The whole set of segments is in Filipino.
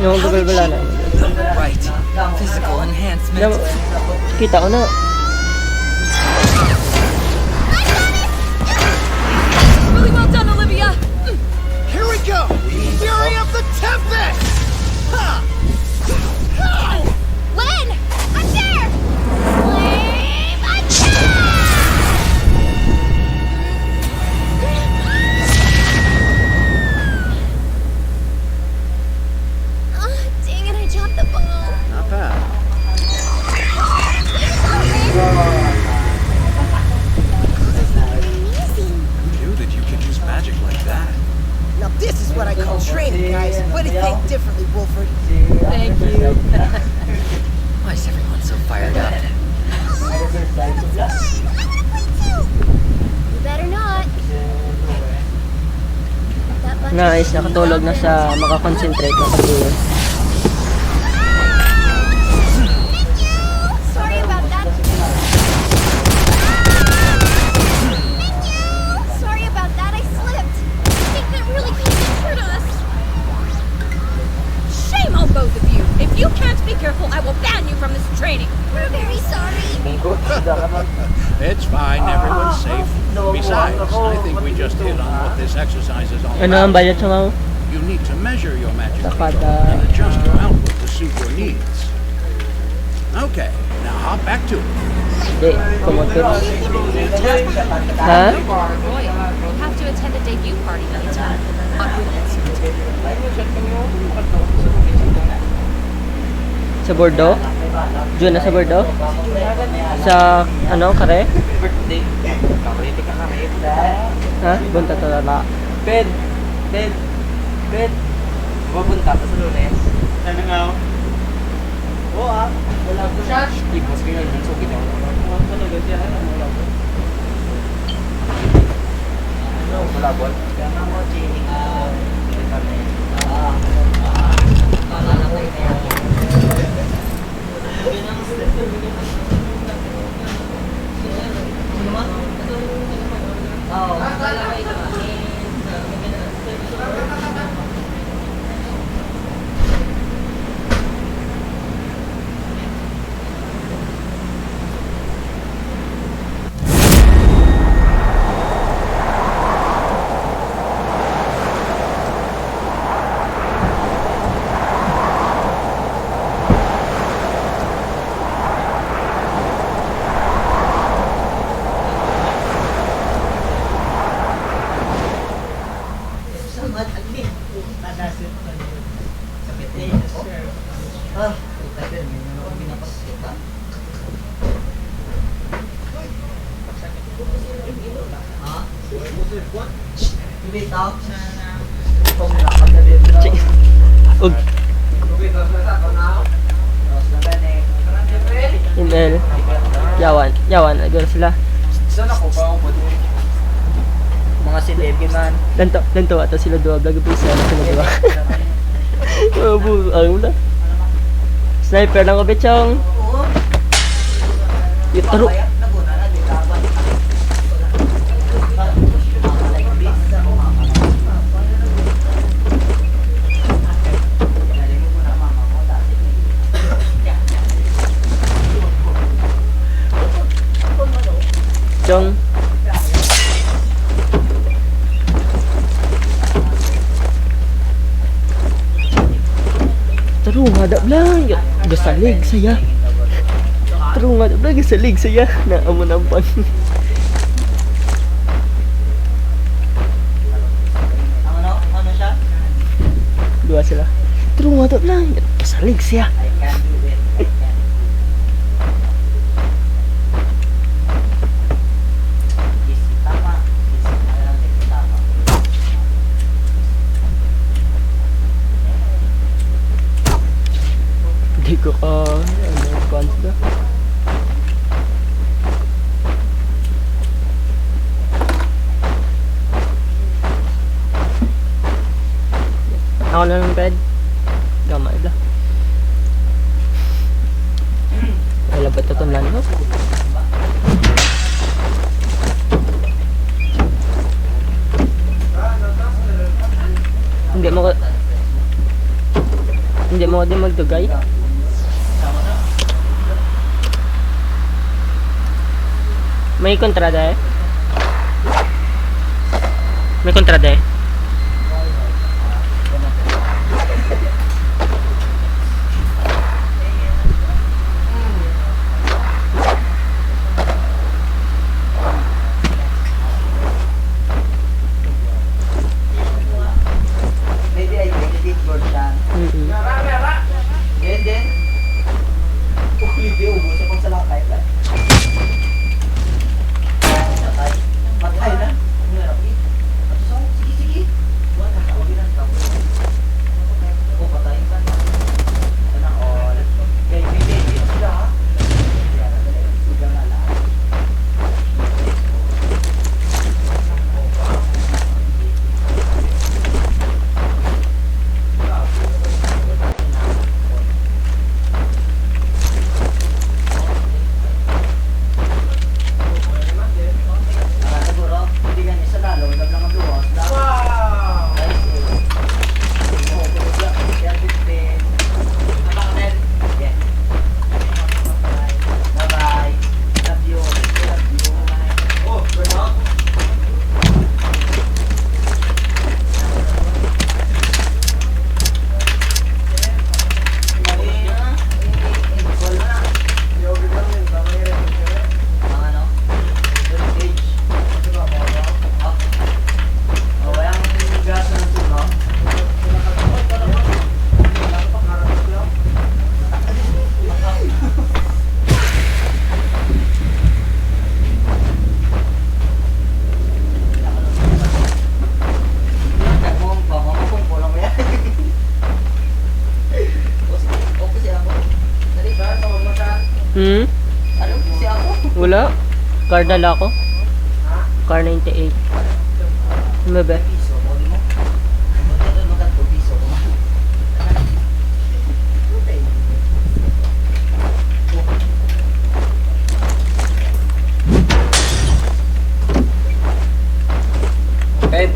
Yung babalbala na. Right. Physical enhancement. Kita ko na. Really well done, Olivia. Here we go! Fury of the Tempest! Ha! Len, I'm there. Flame attack! Dang it! I dropped the ball. Not bad. Amazing. Who knew that you could use magic like that? Now this is what I call training, guys. Way to think differently, Wolford. Thank you. Why is everyone so fired up? That's fine. I wanna play too. You better not. That button. Nice, nakatulog na siya. Makakonsentrate na kasi. Sorry about that. Sorry about that. I slipped. I think that really could have hurt us. Shame on both of you. If you can't be careful, I will ban you from this training. We're very sorry. It's fine, everyone's safe. Besides, I think we just hit on what this exercise is all Ano ang about. budget sa mga? You need to measure your magic Dapat, control and adjust your output to suit your needs. Okay, now hop back to it. Hindi, kumutut. Ha? Roy, you have to attend a debut party later. Sa Bordeaux? Diyan na sa Bordeaux? Sa, ano, kare? Ha? Bunta to lala. Ben! Pupunta pa sa Lunes. Ano nga? Oo wala ko siya. Ipos ko yun, so kita ko. Ano ba siya? Ano, malabot? Kaya mo, chaining. Ug. Email. Yawan. Agad sila. Saan ako pa ako? Mga celebrity man. Lanto ato sila dua. Vlog pa isa na sila dua. Ano na? Sniper lang ko, Bechong. Yung taro. Chong. Tarong hadap lang. Gasalig saya. Tarong hadap lang. Gasalig saya. Naamon ang pan. Ano siya? Dua sila. Tarong hadap lang. Gasalig siya. Hindi ko advance ba? Ako na ng bed. Gamay ba? Wala ba ito itong lano? mo din magdugay. May kontrada eh. May kontrada eh. Maybe I think it board siya. Then, ulit yung ubos sa pagsalakay pa. Patay na. Sige, sige. O, patayin ka na. Sana all. Okay, dito sila ha. Sigang na lang. Siguro, hindi ganyan sa lalo. Huwag lang ang luwas. Wow! Bye-bye. Love you. Love you. Oh, Bernard. Wala. Car dala ko. Car 98. Ano ba? Bed.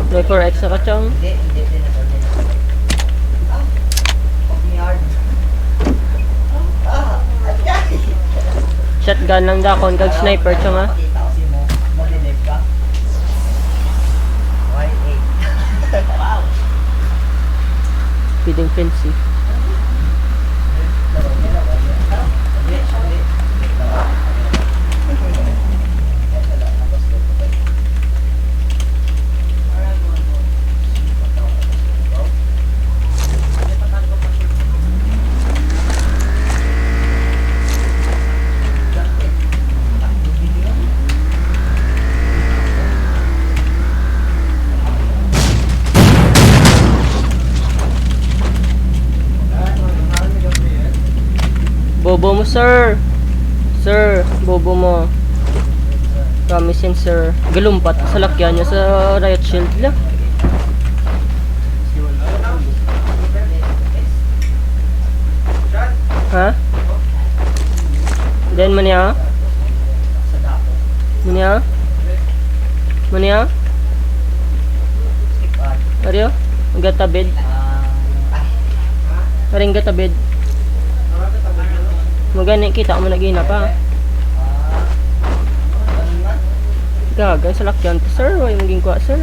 May 4X na kachong. Hindi. Shotgun lang dakon kag sniper chong ha. Pakita ko si mo. Mag-live ka. Y8. Wow. Feeding fancy. Bobo mo, sir. Sir, bobo mo. Promise yan, sir. Galumpat sa lakyan niya sa riot shield lang. Ha? Then, mania? Mania? Mania? Aryo? Ang gatabid? Aring gatabid? Magani kita mo nagina pa. Gagay sa lakyan to, sir. Why maging kuha, sir?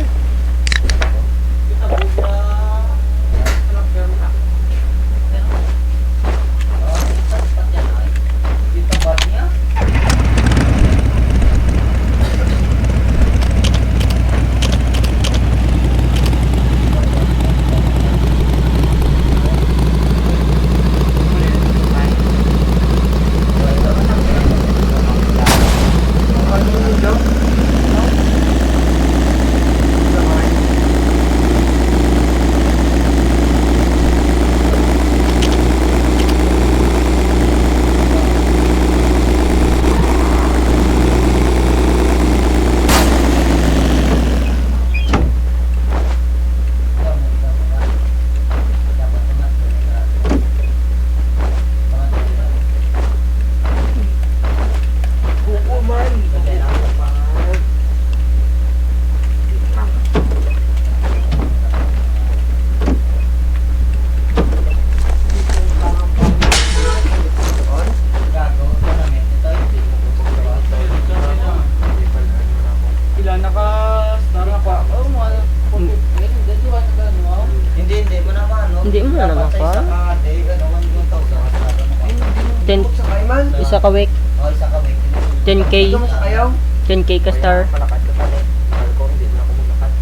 Ano naman Sa pa? isa ka, day, ano, 1,000. 10, Sa kaiman? isa ka week. O, isa ka, wait. 10k. Ito mo sa kayaw? 10k ka star. Malakad ka pala eh. Mahal ko, hindi na ako maglakad.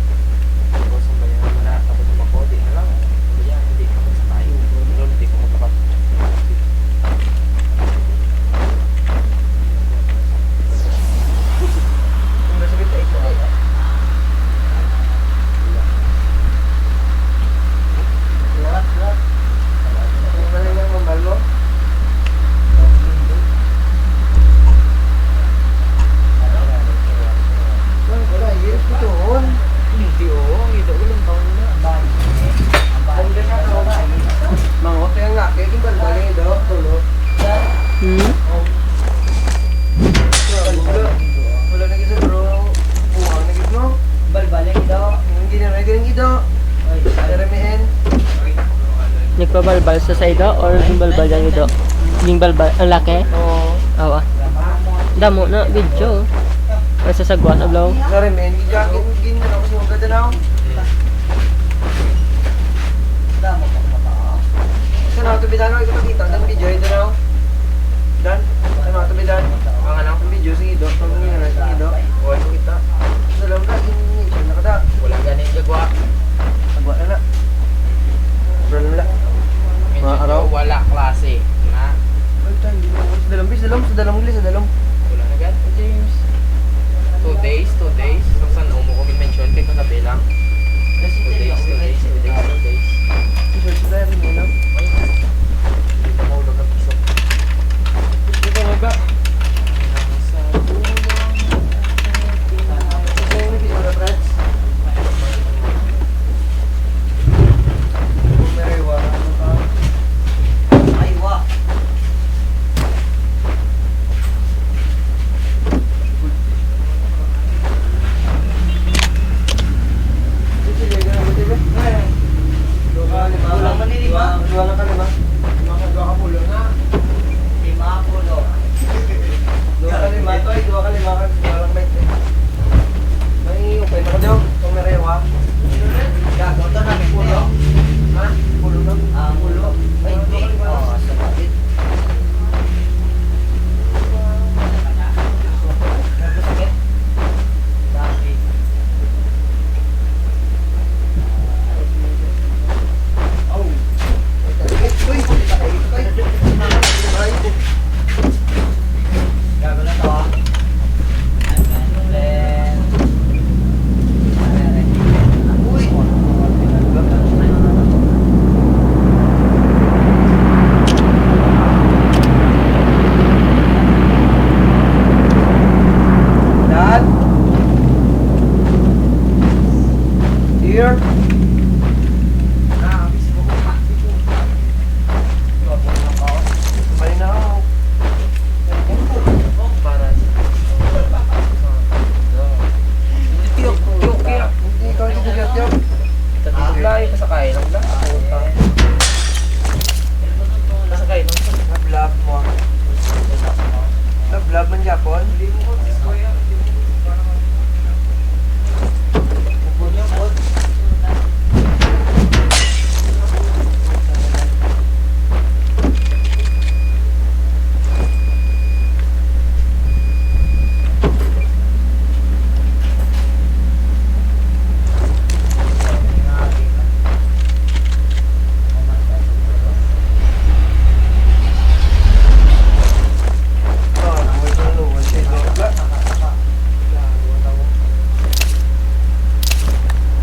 Tapos ang bayan mo na, tapos ang bako, di na lang. Ang bayan, hindi ka magsakay. Pero hindi ko maglakad. Kung nasa kita, ito. Lahat. Kung galing ang mambalo. Wala, years ko doon. Hindi oo, ang ito ulang taon na. Mangot kaya nga, kaya yung balbalin ito, tulo. Wala na gisa bro, uwang na gisa mo. Balbalin ito. Hindi na rin ito. Jeremihin. Nagpabalbal sa saido or yung balbal yan ito? Yung balbal, ang laki? Oo. Oo. Damo na, video. Nasa sagwas, ablaw. Jeremihin, gigagin, gin na ako sa mga ganda na ako. Saan ako tubidan ako, ito makita, dan video, ito na ako. Dan, saan ako tubidan? Ang anak ng video, sige do, pag nga na, sige do. Wala kita. Sa lang ka, hindi na kada. Wala ganing gagwa. Agwa na na. Bro na. Mga araw? Wala klase. Na. Ay, tayo, hindi na ako. Sa dalam, sa dalam. Wala na agad, James. 2 days. Nung saan mo ko mention kay kagabi lang. 2 days. T-shirt sa tayo, rin na. Hindi pa mahulog ng piso. Ito nga ba? Sa tulong. Ito yung video na, friends. Merewa, ano ka? Aywa. Wala ka lima? Dua ka pulo na. 5 pulo. Dua ka lima, toy. Dua ka lima. Walang bait eh. May okay na ka daw. Kung merewa. Gago to na, may pulo. Ha? Pulo na? Pulo. Ay, hindi. Oo, sa bakit. Sakit? Bakit? Oh. Uy! Gago na to ah. Uy! Dad? Here? Balik na ako. Para Tiyok. Hindi ikaw yung tiyok. Tatlay, kasakay lang lang. Kasakay lang. Nablab mo. Nablab man Japon?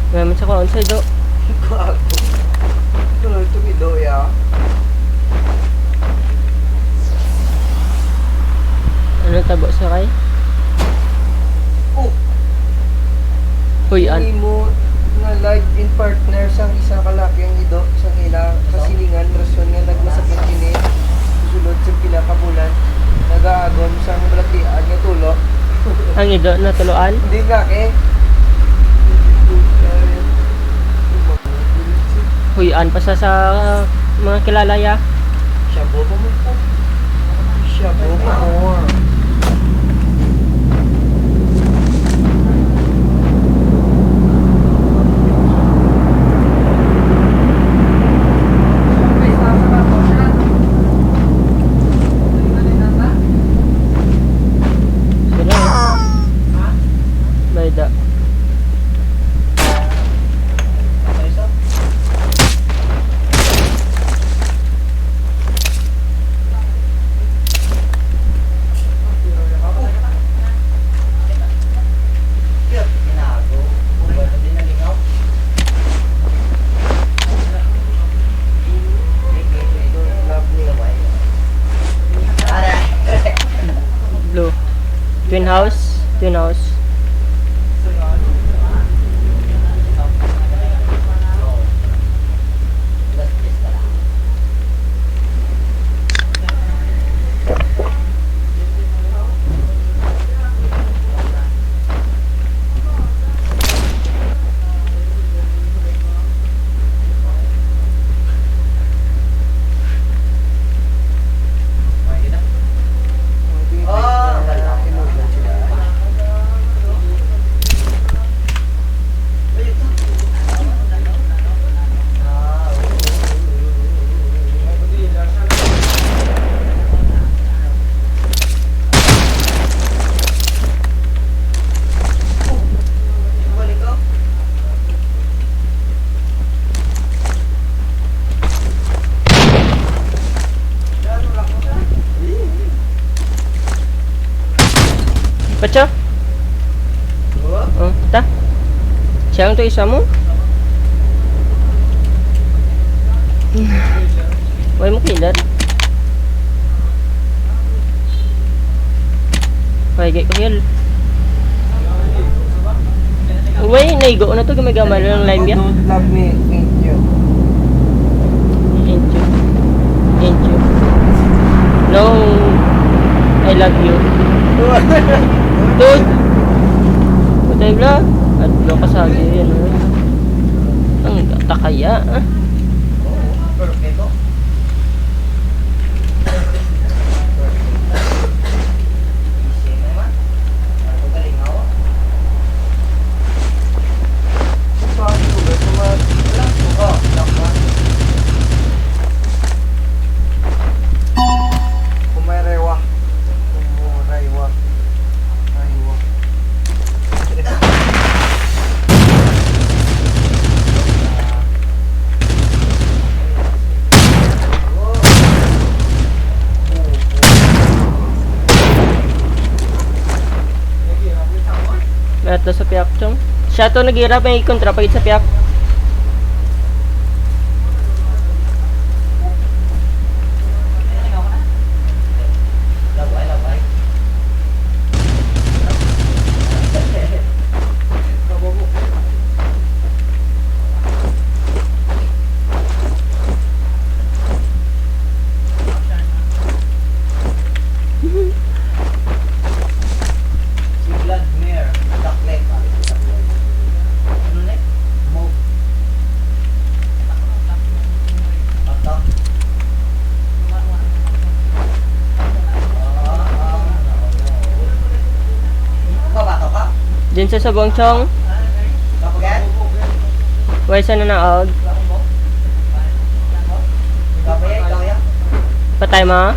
Ngayon sa ko, sa ido. Tuloy tumido ya. Ano tabo sa kay? Oh! Uy, Hindi mo na live in partner sang isa kalaki ang ido sa ila kasilingan rason nga nagmasakit kini susunod sa pila ka bulan nagaagon sang balatian nga tulo. ang ido na tuluan. Hindi nga Huyan pa sa mga kilala ya. Siya bobo mo po. Siya bobo mo. house. Twin house. Baca? Oh, ta? Siya to isa mo? Why mo kilat? Why gay ko kill? Why naigo na to gamay-gamay lang lime ya? Don't love me, ain't you? Ain't you? Ain't you? No, I love you. Dude! Patay bla. At bla kasagi yan. Ang takaya. Perfecto. Easy naman. Ano galing ako? Paano ko ba? Lang ko. Lang ko. Kumayrewa. Kumuraywa. Aywa. Lahat na sa piyak chong. Siya to naghihirap may kontra pagit sa piyak. Labay. Si Vladimir Saklap. Ano na? Move. Ato. Babato ka? Din sa sabong chong. Kapagan? Why sa nanaog? Kapaya, ikaw yan? Patay mo?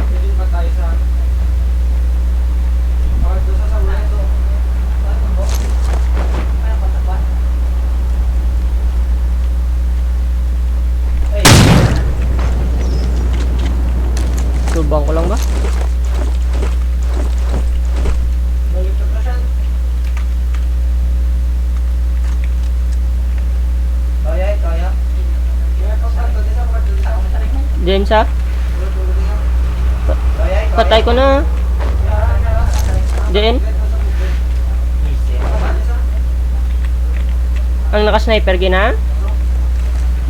Subang ko lang ba? Kaya. Din sa? Patay ko na. Din? Ang naka-sniper gina?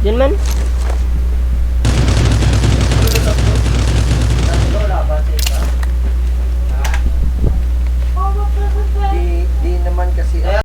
Din man?